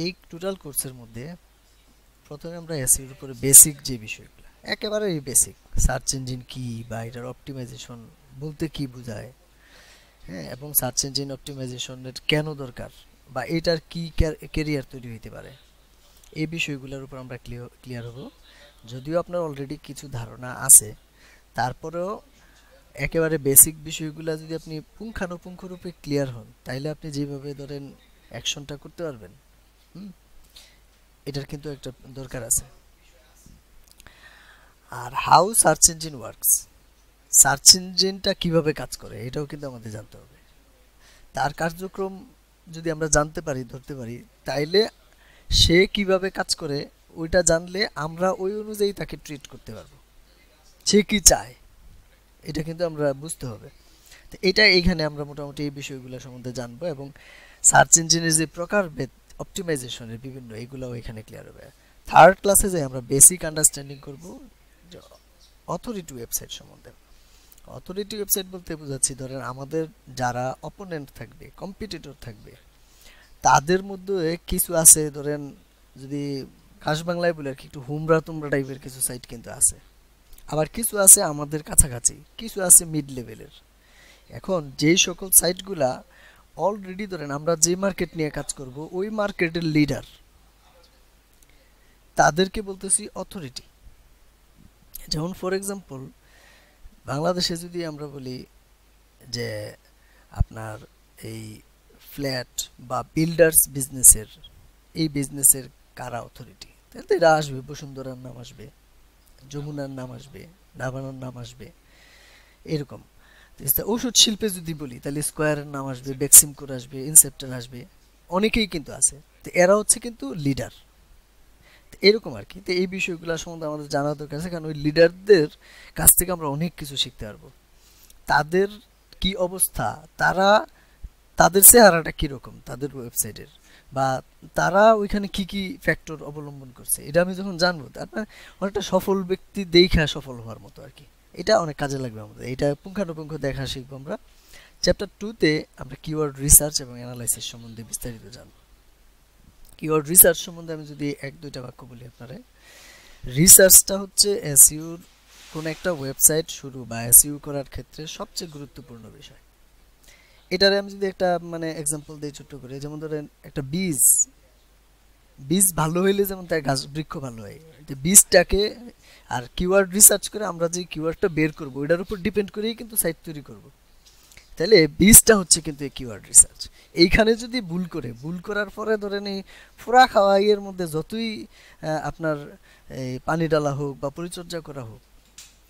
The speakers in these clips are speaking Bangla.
এই টোটাল কোর্সের মধ্যে প্রথমে আমরা এসইওর উপরে বেসিক যে বিষয়গুলো, একেবারে এই বেসিক, সার্চ ইঞ্জিন কি বা এটার অপটিমাইজেশন বলতে কি বোঝায়, হ্যাঁ, এবং সার্চ ইঞ্জিন অপটিমাইজেশনের কেন দরকার বা এটার কি ক্যারিয়ার তৈরি হইতে পারে, এই বিষয়গুলোর উপর আমরা ক্লিয়ার হব। যদিও আপনার অলরেডি কিছু ধারণা আছে, তারপরেও একেবারে বেসিক বিষয়গুলো যদি আপনি পুঙ্খানুপুঙ্খরূপে ক্লিয়ার হন, তাইলে আপনি যেভাবে ধরেন অ্যাকশনটা করতে পারবেন। হুম, এটার কিন্তু একটা দরকার আছে। আর how search engine works, search ইঞ্জিনটা কিভাবে কাজ করে এটাও কিন্তু আমাদের জানতে হবে। তার কার্যক্রম যদি আমরা জানতে পারি, ধরতে পারি, তাইলে সে কিভাবে কাজ করে ওইটা জানলে আমরা ওই অনুযায়ী তাকে ট্রিট করতে পারবো। সে কি চায় এটা কিন্তু আমরা বুঝতে হবে। তো এটা এইখানে আমরা মোটামুটি এই বিষয়গুলো সম্বন্ধে জানবো, এবং সার্চ ইঞ্জিনের যে প্রকারভেদ অপটিমাইজেশনের বিভিন্ন, এগুলোও এখানে ক্লিয়ার হবে। থার্ড ক্লাসে যাই আমরা বেসিক আন্ডারস্ট্যান্ডিং করব অথরিটি ওয়েবসাইট সম্বন্ধে। অথরিটি ওয়েবসাইট বলতে বোঝাচ্ছি ধরেন আমাদের যারা অপোনেন্ট থাকবে, কম্পিটিটর থাকবে, তাদের মধ্যে কিছু আছে ধরেন, যদি খাস বাংলায় বলে আর কি, একটু হুমরা তুমরা টাইপের কিছু সাইট কিন্তু আছে। আবার কিছু আছে আমাদের কাছাকাছি, কিছু আছে মিড লেভেলের। এখন যেই সকল সাইটগুলা অলরেডি ধরেন আমরা যে মার্কেট নিয়ে কাজ করব ওই মার্কেটের লিডার, তাদেরকে বলতেছি অথরিটি। যেমন ফর এক্সাম্পল বাংলাদেশে যদি আমরা বলি যে আপনার এই ফ্ল্যাট বা বিল্ডার্স বিজনেসের, এই বিজনেসের কারা অথরিটি, তাহলে এরা আসবে, বসুন্ধরার নাম আসবে, যমুনার নাম আসবে, নাভানার নাম আসবে, এরকম। ওষুধ শিল্পে যদি বলি তাহলে স্কোয়ারের নাম আসবে, বেক্সিমকোর আসবে, ইনসেপ্টার আসবে, অনেকেই কিন্তু আছে। তো এরা হচ্ছে কিন্তু লিডার, এরকম আর কি। তো এই বিষয়গুলো সম্বন্ধে আমাদের জানা দরকার আছে, কারণ ওই লিডারদের কাছ থেকে আমরা অনেক কিছু শিখতে পারবো। তাদের কি অবস্থা, তারা তাদের চেহারাটা কীরকম তাদের ওয়েবসাইটের, বা তারা ওইখানে কি কি ফ্যাক্টর অবলম্বন করছে, এটা আমি যখন জানবো, তারপর অনেকটা সফল ব্যক্তি দেখা সফল হওয়ার মতো আর কি। এটা অনেক কাজে লাগবে আমাদের, এটা পুঙ্খানুপুঙ্খ দেখা শিখবো আমরা। চ্যাপ্টার 2-তে আমরা কিওয়ার্ড রিসার্চ এবং অ্যানালাইসিস সম্বন্ধে বিস্তারিত জানবো। কিওয়ার্ড রিসার্চ সম্বন্ধে আমি যদি এক দুইটা বাক্য বলি আপনারা, রিসার্চটা হচ্ছে এসইওর কোন একটা ওয়েবসাইট শুরু বা এসইও করার ক্ষেত্রে সবচেয়ে গুরুত্বপূর্ণ বিষয়। এটারে আমি যদি একটা মানে এক্সাম্পল দিই ছোট্ট করে, যেমন ধরেন একটা বীজ, বীজ ভালো হইলে যেমন তার গাছ বৃক্ষ ভালো হয়, যে বীজটাকে আর কিওয়ার্ড রিসার্চ করে আমরা যে কিওয়ার্ডটা বের করব ওইটার উপর ডিপেন্ড করেই কিন্তু সাইট তৈরি করব। তাহলে বীজটা হচ্ছে কিন্তু এই কিওয়ার্ড রিসার্চ। এইখানে যদি ভুল করার পরে ধরেন এই ফোড়া খাওয়া এর মধ্যে যতই আপনার এই পানি ডালা হোক বা পরিচর্যা করা হোক,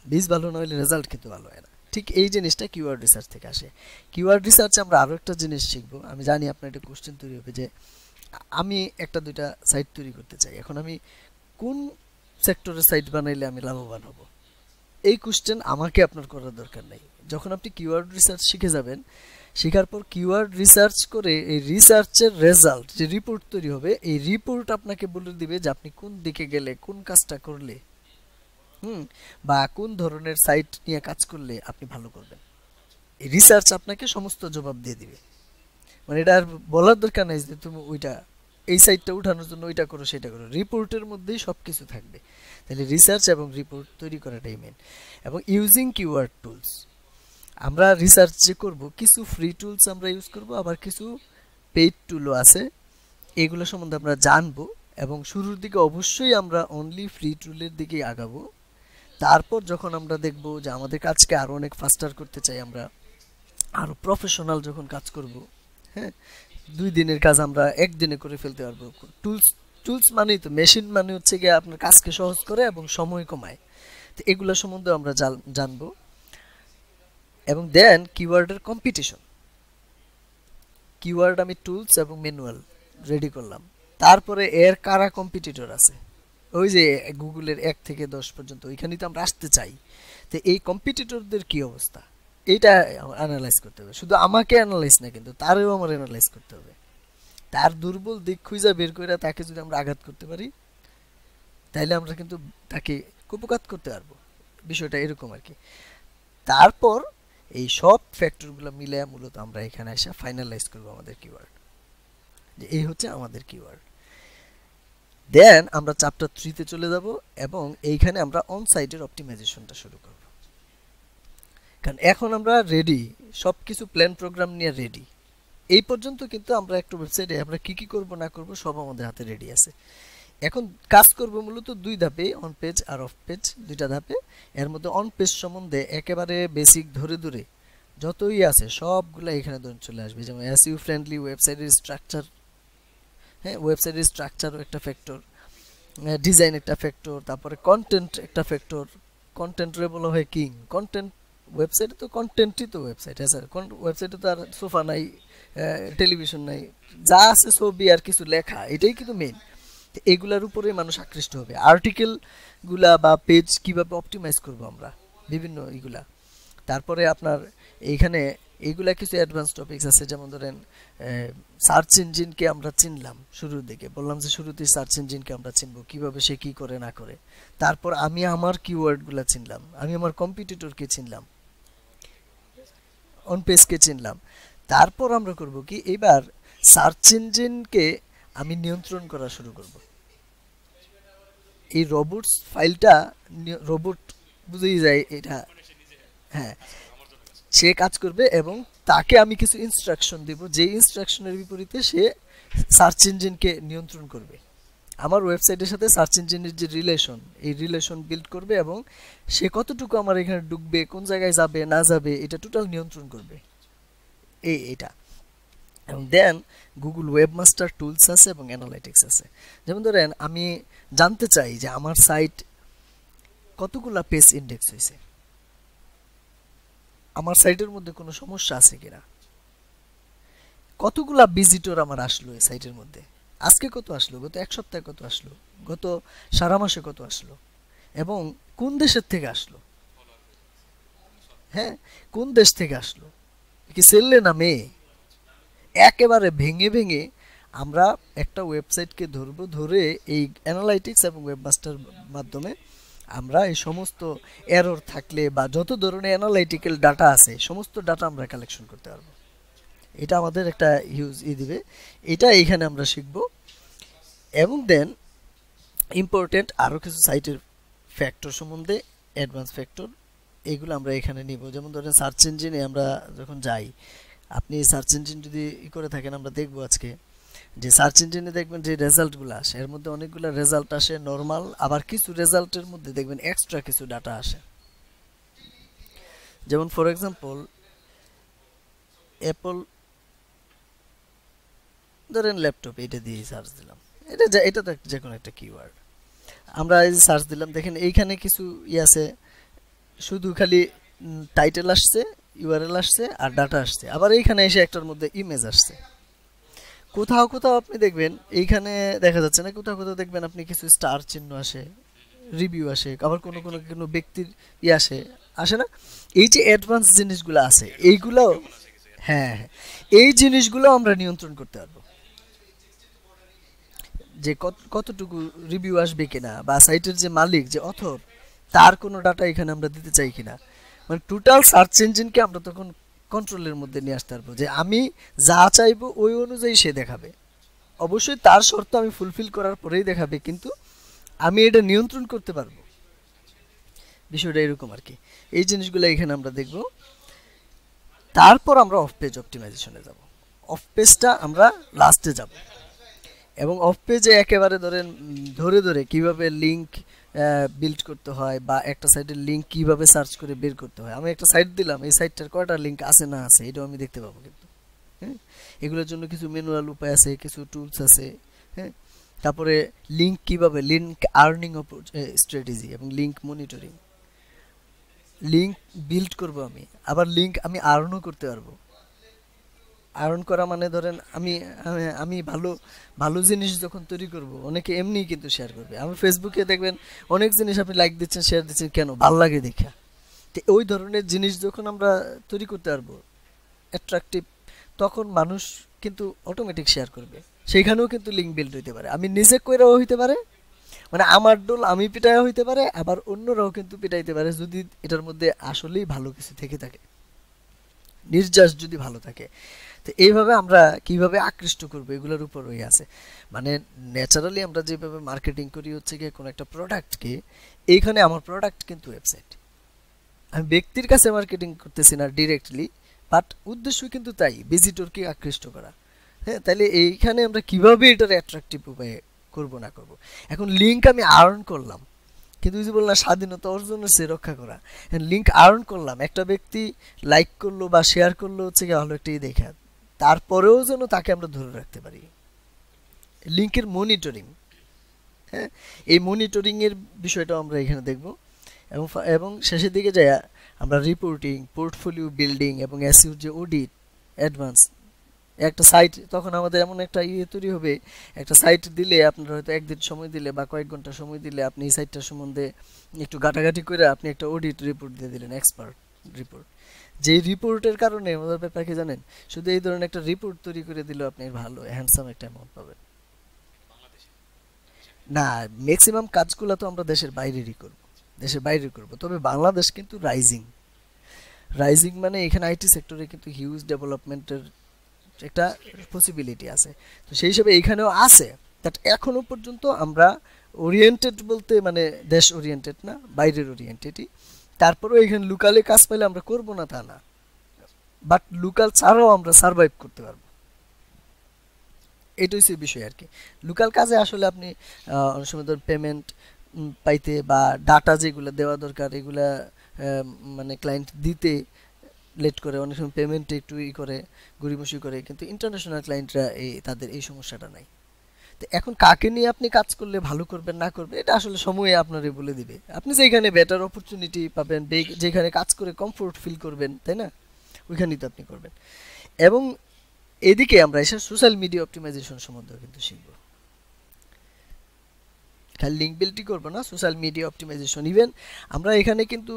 বীজ ভালো না হলে রেজাল্ট কিন্তু ভালো হয় না। ঠিক এই জিনিসটা কিওয়ার্ড রিসার্চ থেকে আসে। কিওয়ার্ড রিসার্চে আমরা আরও একটা জিনিস শিখবো, আমি জানি আপনার একটা কোশ্চেন তৈরি হবে যে আমি একটা দুইটা সাইট তৈরি করতে চাই, এখন আমি কোন সেক্টরের সাইট বানাইলে আমি লাভবান হব, এই কোশ্চেন আমাকে আপনার করার দরকার নাই। যখন আপনি কিওয়ার্ড রিসার্চ শিখে যাবেন, শেখার পর কিওয়ার্ড রিসার্চ করে এই রিসার্চের রেজাল্ট যে রিপোর্ট তৈরি হবে, এই রিপোর্ট আপনাকে বলে দিবে যে আপনি কোন দিকে গেলে, কোন কাজটা করলে, হুম, বা কোন ধরনের সাইট নিয়ে কাজ করলে আপনি ভালো করবেন। এই রিসার্চ আপনাকে সমস্ত জবাব দিয়ে দিবে। মানে এটা আর বলার দরকার নাই যে তুমি ওইটা, এই সাইটটা উঠানোর জন্য ওইটা করো সেটা করো, রিপোর্টের মধ্যেই সব কিছু থাকবে। তাহলে রিসার্চ এবং রিপোর্ট তৈরি করাটাই মেন। এবং ইউজিং কিওয়ার্ড টুলস, আমরা রিসার্চ যে করব কিছু ফ্রি টুলস আমরা ইউজ করব, আবার কিছু পেইড টুলও আছে, এগুলো সম্বন্ধে আমরা জানবো। এবং শুরুর দিকে অবশ্যই আমরা অনলি ফ্রি টুলের দিকেই আগাবো। তারপর যখন আমরা দেখব যে আমাদের কাজকে আরও অনেক ফাস্টার করতে চাই, আমরা আরও প্রফেশনাল যখন কাজ করব, হ্যাঁ, 2 দিনের কাজ আমরা 1 দিনে করে ফেলতে পারবো। টুলস, টুলস মানেই তো মেশিন, মানে হচ্ছে গিয়ে আপনার কাজকে সহজ করে এবং সময় কমায়। তো এগুলো সম্বন্ধে আমরা জানবো। এবং দেন কিওয়ার্ডের কম্পিটিশন, কিওয়ার্ড আমি টুলস এবং ম্যানুয়াল রেডি করলাম, তারপরে এর কারা কম্পিটিটর আছে, ওই যে গুগলের 1 থেকে 10 পর্যন্ত, ওইখানেই তো আমরা আসতে চাই। তো এই কম্পিটিটরদের কি অবস্থা, এইটা অ্যানালাইজ করতে হবে। শুধু আমাকে অ্যানালাইজ না, কিন্তু তারও আমার অ্যানালাইজ করতে হবে। তার দুর্বল দিক খুঁজে বের করে তাকে যদি আমরা আঘাত করতে পারি, তাইলে আমরা কিন্তু তাকে কুপকাত করতে পারবো। বিষয়টা এরকম আর কি। তারপর এই সব ফ্যাক্টরগুলো মিলে মূলত আমরা এখানে এসে ফাইনালাইজ করবো আমাদের কিওয়ার্ড, যে এই হচ্ছে আমাদের কিওয়ার্ড। দেন আমরা চ্যাপ্টার 3 তে চলে যাব এবং এইখানে আমরা অন সাইটের অপটিমাইজেশনটা শুরু করব। কারণ এখন আমরা রেডি, সবকিছু প্ল্যান প্রোগ্রাম নিয়ে রেডি। এই পর্যন্ত কিন্তু আমরা একটা ওয়েবসাইটে আমরা কি কি করব না করব সব আমাদের হাতে রেডি আছে। এখন কাজ করব মূলত দুই ধাপে, অন পেজ আর অফ পেজ, দুইটা ধাপে। এর মধ্যে অন পেজ সম্বন্ধে একেবারে বেসিক ধরে ধরে যতই আছে সবগুলো এখানে ধরে চলে আসবে, যেমন এসইও ফ্রেন্ডলি ওয়েবসাইটের স্ট্রাকচার। হ্যাঁ, ওয়েবসাইটের স্ট্রাকচারও একটা ফ্যাক্টর, ডিজাইন একটা ফ্যাক্টর, তারপরে কন্টেন্ট একটা ফ্যাক্টর। কন্টেন্টরে বলা হয় কিং। কন্টেন্ট, ওয়েবসাইটে তো কন্টেন্টই তো ওয়েবসাইট। হ্যাঁ স্যার, ওয়েবসাইটে তো আর সোফা নাই, টেলিভিশন নাই, যা আছে ছবি আর কিছু লেখা, এটাই কিন্তু মেইন। এগুলার উপরে মানুষ আকৃষ্ট হবে। আর্টিকেল গুলা বা পেজ কিভাবে অপটিমাইজ করব আমরা, বিভিন্ন এগুলা। তারপরে আপনার এইখানে এইগুলা কিছু অ্যাডভান্স টপিকস আছে, যেমন ধরেন সার্চ ইঞ্জিনকে আমরা চিনলাম শুরুর দিকে, বললাম যে শুরুতেই সার্চ ইঞ্জিনকে আমরা চিনবো কিভাবে, সে কি করে না করে। তারপর আমি আমার কিওয়ার্ডগুলা চিনলাম, আমি আমার কম্পিটিটরকে চিনলাম, অন পেজকে চিনলাম। তারপর আমরা করব কি, এবার সার্চ ইঞ্জিনকে আমি নিয়ন্ত্রণ করা শুরু করব। এই রোবটস ফাইলটা, রোবট বুঝেই যায় এটা, হ্যাঁ, সে কাজ করবে এবং তাকে আমি কিছু ইনস্ট্রাকশন দেব, যে ইনস্ট্রাকশনের বিপরীতে সে সার্চ ইঞ্জিনকে নিয়ন্ত্রণ করবে। আমার ওয়েবসাইটের সাথে সার্চ ইঞ্জিনের যে রিলেশন, এই রিলেশন বিল্ড করবে এবং সে কতটুকু আমার এখানে ঢুকবে, কোন জায়গায় যাবে না যাবে, এটা টোটাল নিয়ন্ত্রণ করবে। এটা এবং দেন গুগল ওয়েবমাস্টার টুলস আছে এবং অ্যানালাইটিক্স আছে। যেমন ধরেন আমি জানতে চাই যে আমার সাইট কতগুলা পেজ ইন্ডেক্স হয়েছে, আমার সাইটের মধ্যে কোনো সমস্যা আছে কিনা, কতগুলা ভিজিটর আমার আসলো এই সাইটের মধ্যে, আজকে কত আসলো, গত এক সপ্তাহে কত আসলো, গত সারা মাসে কত আসলো, এবং কোন দেশের থেকে আসলো। হ্যাঁ, কোন দেশ থেকে আসলো, কি ছেলে না মেয়ে, একেবারে ভেঙে ভেঙে আমরা একটা ওয়েবসাইটকে ধরবো, ধরে এই অ্যানালাইটিক্স এবং ওয়েবমাস্টার মাধ্যমে আমরা এই সমস্ত এরর থাকলে বা যত ধরনের অ্যানালাইটিক্যাল ডাটা আছে সমস্ত ডাটা আমরা কালেকশন করতে পারবো। এটা আমাদের একটা হিউজ দিবে, এটা এইখানে আমরা শিখব। এবং দেন ইম্পর্টেন্ট আরও কিছু সাইটের ফ্যাক্টর সম্বন্ধে, অ্যাডভান্স ফ্যাক্টর, এগুলো আমরা এখানে নিব। যেমন ধরেন সার্চ ইঞ্জিনে আমরা যখন যাই, আপনি সার্চ ইঞ্জিন যদি করে থাকেন, আমরা দেখব আজকে যে সার্চ ইঞ্জিনে দেখবেন যে রেজাল্টগুলো আসে, এর মধ্যে অনেকগুলো রেজাল্ট আসে নর্মাল, আবার কিছু রেজাল্টের মধ্যে দেখবেন এক্সট্রা কিছু ডাটা আসে। যেমন ফর এক্সাম্পল অ্যাপল, ধরেন ল্যাপটপ, এটা দিয়ে সার্চ দিলাম, এটা তো যে কোনো একটা কিওয়ার্ড, আমরা এই সার্চ দিলাম, দেখেন এইখানে কিছু আছে, শুধু খালি টাইটেল আসছে, ইউআরএল আসছে আর ডাটা আসছে, আবার এইখানে এসে একটার মধ্যে ইমেজ আসছে। কোথাও কোথাও আপনি দেখবেন এইখানে দেখা যাচ্ছে না, কোথাও কোথাও দেখবেন আপনি কিছু স্টার চিহ্ন আসে, রিভিউ আসে, আবার কোনো কোনো কোনো ব্যক্তির আসে, আসে না। এই যে অ্যাডভান্স জিনিসগুলো আছে এইগুলো, হ্যাঁ হ্যাঁ, এই জিনিসগুলো আমরা নিয়ন্ত্রণ করতে পারবো, যে কতটুকু রিভিউ আসবে কিনা, বা সাইটের যে মালিক, যে অথর, তার কোনো ডাটা এখানে আমরা দিতে চাই কিনা। মানে টোটাল সার্চ ইঞ্জিনকে আমরা তখন কন্ট্রোলের মধ্যে নিয়ে আসতে পারবো, যে আমি যা চাইবো ওই অনুযায়ী সে দেখাবে। অবশ্যই তার শর্ত আমি ফুলফিল করার পরেই দেখাবে, কিন্তু আমি এটা নিয়ন্ত্রণ করতে পারবো। বিষয়টা এরকম আর কি। এই জিনিসগুলো এখানে আমরা দেখব। তারপর আমরা অফ পেজ অপটিমাইজেশনে যাব। অফ পেজটা আমরা লাস্টে যাব, এবং অফ পেজে একেবারে ধরেন ধরে ধরে কিভাবে লিঙ্ক বিল্ড করতে হয়, বা একটা সাইটের লিঙ্ক কিভাবে সার্চ করে বের করতে হয়। আমি একটা সাইট দিলাম, এই সাইটটার কয়টা লিঙ্ক আছে না আছে এটাও আমি দেখতে পাবো কিন্তু। হ্যাঁ, এগুলোর জন্য কিছু ম্যানুয়াল উপায় আছে, কিছু টুলস আছে। হ্যাঁ, তারপরে লিঙ্ক কিভাবে, লিঙ্ক আর্নিং স্ট্র্যাটেজি এবং লিঙ্ক মনিটরিং, লিঙ্ক বিল্ড করব আমি, আবার লিঙ্ক আমি আর্নও করতে পারবো। আর্ন করা মানে ধরেন আমি আমি আমি ভালো ভালো জিনিস যখন তৈরি করব, অনেকে এমনিই কিন্তু শেয়ার করবে। আমি ফেসবুকে দেখবেন অনেক জিনিস আপনি লাইক দিচ্ছেন, শেয়ার দিচ্ছেন, কেন? ভালো লাগে দেখা। তো ওই ধরনের জিনিস যখন আমরা তৈরি করতে পারবো অ্যাট্রাকটিভ, তখন মানুষ কিন্তু অটোমেটিক শেয়ার করবে। সেইখানেও কিন্তু লিঙ্ক বিল্ড হইতে পারে, আমি নিজে কইরাও হইতে পারে, মানে আমার ডোল আমি পিটাইও হইতে পারে, আবার অন্যরাও কিন্তু পিটাইতে পারে, যদি এটার মধ্যে আসলেই ভালো কিছু থেকে থাকে, নির্যাস যদি ভালো থাকে। তো এইভাবে আমরা কিভাবে আকৃষ্ট করব এগুলোর উপরই আছে। মানে ন্যাচারালি আমরা যেভাবে মার্কেটিং করি হচ্ছে গিয়ে কোনো একটা প্রোডাক্টকে, এইখানে আমার প্রোডাক্ট কিন্তু ওয়েবসাইট, আমি ব্যক্তির কাছে মার্কেটিং করতেছি না ডিরেক্টলি, বাট উদ্দেশ্য কিন্তু তাই, ভিজিটরকে আকৃষ্ট করা। হ্যাঁ, তাহলে এইখানে আমরা কিভাবে এটার অ্যাট্রাকটিভ উপায়ে করব না করব। এখন লিঙ্ক আমি আর্ন করলাম, কিন্তু যে বললাম স্বাধীনতা অর্জনের সে রক্ষা করা, লিঙ্ক আর্ন করলাম, একটা ব্যক্তি লাইক করলো বা শেয়ার করলো হচ্ছে কি ভালো একটা দেখা, তারপরেও যেন তাকে আমরা ধরে রাখতে পারি। লিঙ্কের মনিটরিং, হ্যাঁ, এই মনিটরিং এর বিষয়টাও আমরা এখানে দেখব। এবং শেষের দিকে যায় আমরা রিপোর্টিং, পোর্টফোলিও বিল্ডিং এবং এসইওর যে অডিট অ্যাডভান্স। একটা সাইট তখন আমাদের এমন একটা তৈরি হবে, একটা সাইট দিলে আপনার হয়তো একদিন সময় দিলে বা কয়েক ঘন্টা সময় দিলে আপনি এই সাইটটার সম্বন্ধে একটু ঘাটাঘাটি করে আপনি একটা অডিট রিপোর্ট দিয়ে দিলেন, এক্সপার্ট রিপোর্ট। যেই রিপোর্টের কারণে আমাদের ব্যাপার কি জানেন, শুধু এই ধরনের একটা রিপোর্ট তৈরি করে দিলে আপনি ভালো হ্যান্ডসাম একটা অ্যামাউন্ট পাবেন। না, ম্যাক্সিমাম কাজগুলো তো আমরা দেশের বাইরেরই করব, দেশের বাইরে করব। তবে বাংলাদেশ কিন্তু রাইজিং, রাইজিং মানে এখানে আইটি সেক্টরে কিন্তু হিউজ ডেভেলপমেন্টের একটা পসিবিলিটি আছে। তো সেই হিসেবে এখানেও আছে, বাট এখনো পর্যন্ত আমরা ওরিয়েন্টেড বলতে মানে দেশ ওরিয়েন্টেড না, বাইরের ওরিয়েন্টেডই। তারপরেও এখানে লোকালে কাজ পাইলে আমরা করব না তা না, বাট লোকাল ছাড়াও আমরা সার্ভাইভ করতে পারবো। এটাই হচ্ছে বিষয় আর কি। লোকাল কাজে আসলে আপনি অনেক সময় ধর পেমেন্ট পাইতে বা ডাটা যেগুলো দেওয়া দরকার এগুলা মানে ক্লায়েন্ট দিতে লেট করে, অনেক সময় পেমেন্টে একটু করে গড়িমসি করে, কিন্তু ইন্টারন্যাশনাল ক্লায়েন্টরা তাদের এই সমস্যাটা নাই। তো এখন কাকে নিয়ে আপনি কাজ করলে ভালো করবেন না করবেন এটা আসলে সময়ে আপনারে বলে দিবে। আপনি যেখানে বেটার অপরচুনিটি পাবেন, যেখানে কাজ করে কমফোর্ট ফিল করবেন, তাই না, ওইখানেই তো আপনি করবেন। এবং এদিকে আমরা এসে সোশ্যাল মিডিয়া অপটিমাইজেশন সম্বন্ধেও কিন্তু শিখব। খালি লিঙ্ক বিল্ডই করবো না, সোশ্যাল মিডিয়া অপটিমাইজেশন। ইভেন আমরা এখানে কিন্তু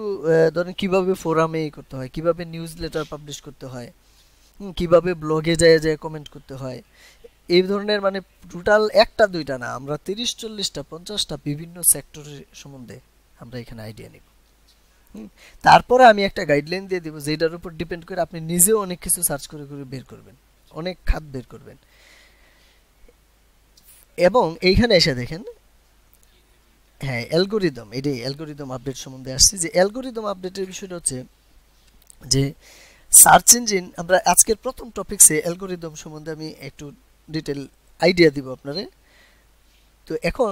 ধরেন কিভাবে ফোরামে করতে হয়, কিভাবে নিউজ লেটার পাবলিশ করতে হয়, কিভাবে ব্লগে যায় যায় কমেন্ট করতে হয়, এই ধরনের মানে টোটাল একটা দুইটা না, আমরা 30-40টা 50টা বিভিন্ন সেক্টরের সম্বন্ধে আমরা এখানে আইডিয়া নিব। তারপরে আমি একটা গাইডলাইন দিয়ে দিব, যেটার উপর ডিপেন্ড করে আপনি নিজেও অনেক কিছু সার্চ করে করে বের করবেন, অনেক খাত বের করবেন। এবং এইখানে এসে দেখেন, হ্যাঁ, অ্যালগোরিদম, এটাই অ্যালগোরিদম আপডেট সম্বন্ধে আসছি। যে অ্যালগোরিদম আপডেটের বিষয়টা হচ্ছে যে সার্চ ইঞ্জিন, আমরা আজকের প্রথম টপিকসে অ্যালগোরিদম সম্বন্ধে আমি একটু ডিটেল আইডিয়া দিব আপনারে। তো এখন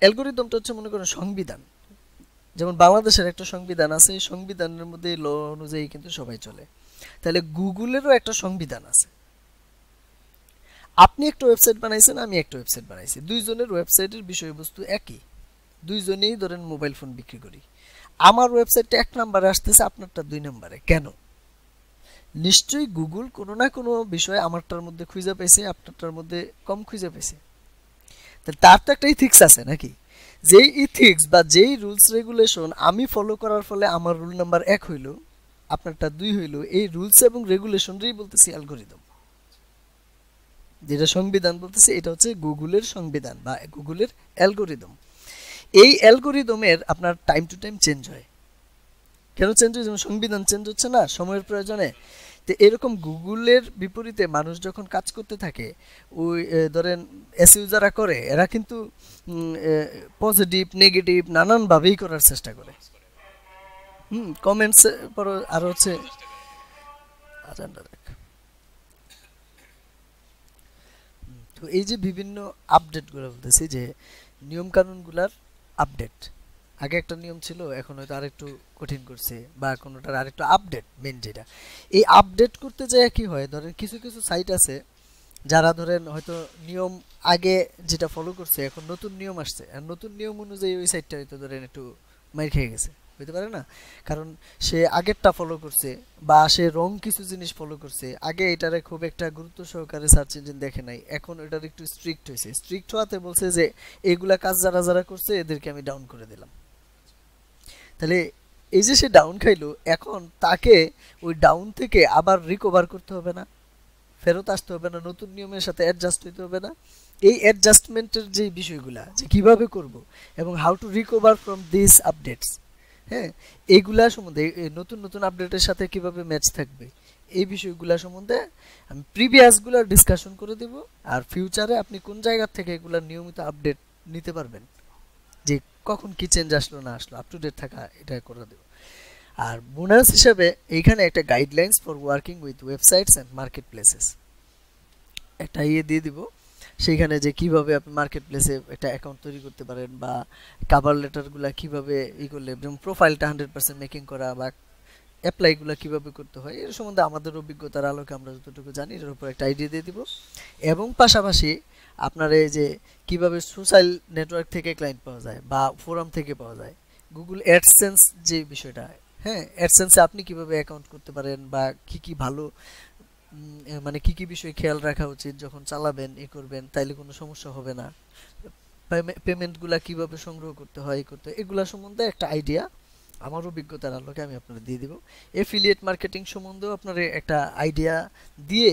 অ্যালগোরিদমটা হচ্ছে মনে করেন সংবিধান, যেমন বাংলাদেশের একটা সংবিধান আছে, এই সংবিধানের মধ্যে ল অনুযায়ী কিন্তু সবাই চলে। তাহলে গুগলেরও একটা সংবিধান আছে। আপনি একটা ওয়েবসাইট বানাইছেন, আমি একটা ওয়েবসাইট বানাইছি, দুইজনের ওয়েবসাইটের বিষয়বস্তু একই, দুইজনেই ধরেন মোবাইল ফোন বিক্রি করি। আমার ওয়েবসাইটটা 1 নম্বরে আসতেছে, আপনারটা 2 নম্বরে, কেন? নিশ্চয়ই গুগল কোনো না কোনো বিষয় আমারটার মধ্যে খুঁজে পাইছে, আপনারটার মধ্যে কম খুঁজে পাইছে। তার তো একটা ইথিক্স আছে নাকি? যেই ইথিক্স বা যেই রুলস রেগুলেশন আমি ফলো করার ফলে আমার রুল নাম্বার 1 হইল, আপনারটা 2 হইল, এই রুলস এবং রেগুলেশনটাই বলতেছি অ্যালগোরিদম। যেটা সংবিধান বলতেছে এটা হচ্ছে গুগলের সংবিধান বা গুগলের অ্যালগোরিদম। এই অ্যালগোরিদমের আপনার টাইম টু টাইম চেঞ্জ হয়। কেন চেঞ্জ হয়? যেমন সংবিধান চেঞ্জ হচ্ছে না সময়ের প্রয়োজনে, তো এরকম গুগলের বিপরীতে মানুষ যখন কাজ করতে থাকে, ওই ধরেন এসইউ যারা করে এরা কিন্তু পজিটিভ নেগেটিভ নানানভাবেই করার চেষ্টা করে। কমেন্টস পর আর হচ্ছে তো এই যে বিভিন্ন আপডেটগুলো বলতেছি, যে নিয়মকানুনগুলার আপডেট, আগে একটা নিয়ম ছিল এখন হয়তো আরেকটু কঠিন করছে বা কোনোটার আরেকটু আপডেট, মেন যেটা এই আপডেট করতে যায় কি হয়, ধরেন কিছু কিছু সাইট আছে যারা ধরেন হয়তো নিয়ম আগে যেটা ফলো করছে এখন নতুন নিয়ম আসছে, আর নতুন নিয়ম অনুযায়ী ওই সাইটটা হয়তো ধরেন একটু মাইর খেয়ে গেছে, হইতে পারে না? কারণ সে আগেরটা ফলো করছে বা সে রং কিছু জিনিস ফলো করছে, আগে এটারে খুব একটা গুরুত্ব সহকারে সার্চ ইঞ্জিন দেখে নাই, এখন এটার একটু স্ট্রিক্ট হয়েছে, স্ট্রিক্ট হওয়াতে বলছে যে এগুলা কাজ যারা যারা করছে এদেরকে আমি ডাউন করে দিলাম। তাহলে এই যে সে ডাউন খাইলো, এখন তাকে ওই ডাউন থেকে আবার রিকভার করতে হবে না, ফেরত আসতে হবে না, নতুন নিয়মের সাথে অ্যাডজাস্ট হইতে হবে না। এই অ্যাডজাস্টমেন্টের যে বিষয়গুলা যে কিভাবে করব এবং how to recover from this updates, হ্যাঁ, এইগুলা সম্বন্ধে নতুন নতুন আপডেটের সাথে কিভাবে ম্যাচ থাকবে, এই বিষয়গুলো সম্বন্ধে আমি প্রিভিয়াসগুলো ডিসকাশন করে দেব। আর ফিউচারে আপনি কোন জায়গা থেকে এগুলা নিয়মিত আপডেট নিতে পারবেন, যে কখন কি চেঞ্জ আসলো না আসলো, আপ টু ডেট থাকা, এটা করে দেব। আর বোনাস হিসেবে এইখানে একটা guidelines for working with websites and market places একটা দিয়ে দিব। সেইখানে যে কিভাবে আপনি মার্কেট প্লেসে একটা অ্যাকাউন্ট তৈরি করতে পারেন, বা কাভার লেটারগুলো কিভাবে করলে, যেমন প্রোফাইলটা 100% মেকিং করা, বা অ্যাপ্লাইগুলো কিভাবে করতে হয়, এর সম্বন্ধে আমাদের অভিজ্ঞতার আলোকে আমরা যতটুকু জানি এর উপর একটা আইডিয়া দিয়ে দিব। এবং পাশাপাশি আপনার এই যে কিভাবে সোশ্যাল নেটওয়ার্ক থেকে ক্লায়েন্ট পাওয়া যায় বা ফোরাম থেকে পাওয়া যায়, গুগল অ্যাডসেন্স যে বিষয়টা, হ্যাঁ, অ্যাডসেন্সে আপনি কিভাবে অ্যাকাউন্ট করতে পারেন, বা কি কি ভালো মানে কি কি বিষয় খেয়াল রাখা উচিত যখন চালাবেন, করবেন, তাইলে কোনো সমস্যা হবে না, পেমেন্টগুলা কিভাবে সংগ্রহ করতে হয়, করতে, এগুলা সম্বন্ধে একটা আইডিয়া আমার অভিজ্ঞতার আলোকে আমি আপনাদের দিয়ে দিব। এফিলিয়েট মার্কেটিং সম্বন্ধেও আপনার একটা আইডিয়া দিয়ে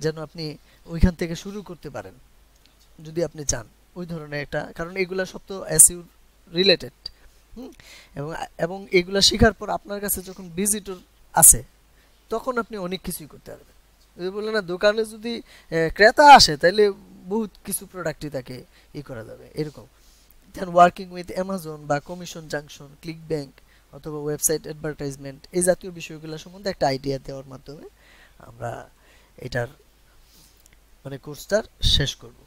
যেন আপনি ওইখান থেকে শুরু করতে পারেন যদি আপনি চান, ওই ধরনের একটা, কারণ এগুলা সব তো এসইউ রিলেটেড। হুম এবং এবং এগুলা শেখার পর আপনার কাছে যখন ভিজিটর আছে, তখন আপনি অনেক কিছুই করতে পারবেন। যদি বললেন না, দোকানে যদি ক্রেতা আসে, তাহলে বহুত কিছু প্রোডাক্টই তাকে করা যাবে এরকম। দেন ওয়ার্কিং উইথ অ্যামাজন বা কমিশন জাংশন, ক্লিক ব্যাংক অথবা ওয়েবসাইট অ্যাডভার্টাইজমেন্ট, এই জাতীয় বিষয়গুলো সম্বন্ধে একটা আইডিয়া দেওয়ার মাধ্যমে আমরা এটার মানে কোর্সটার শেষ করব।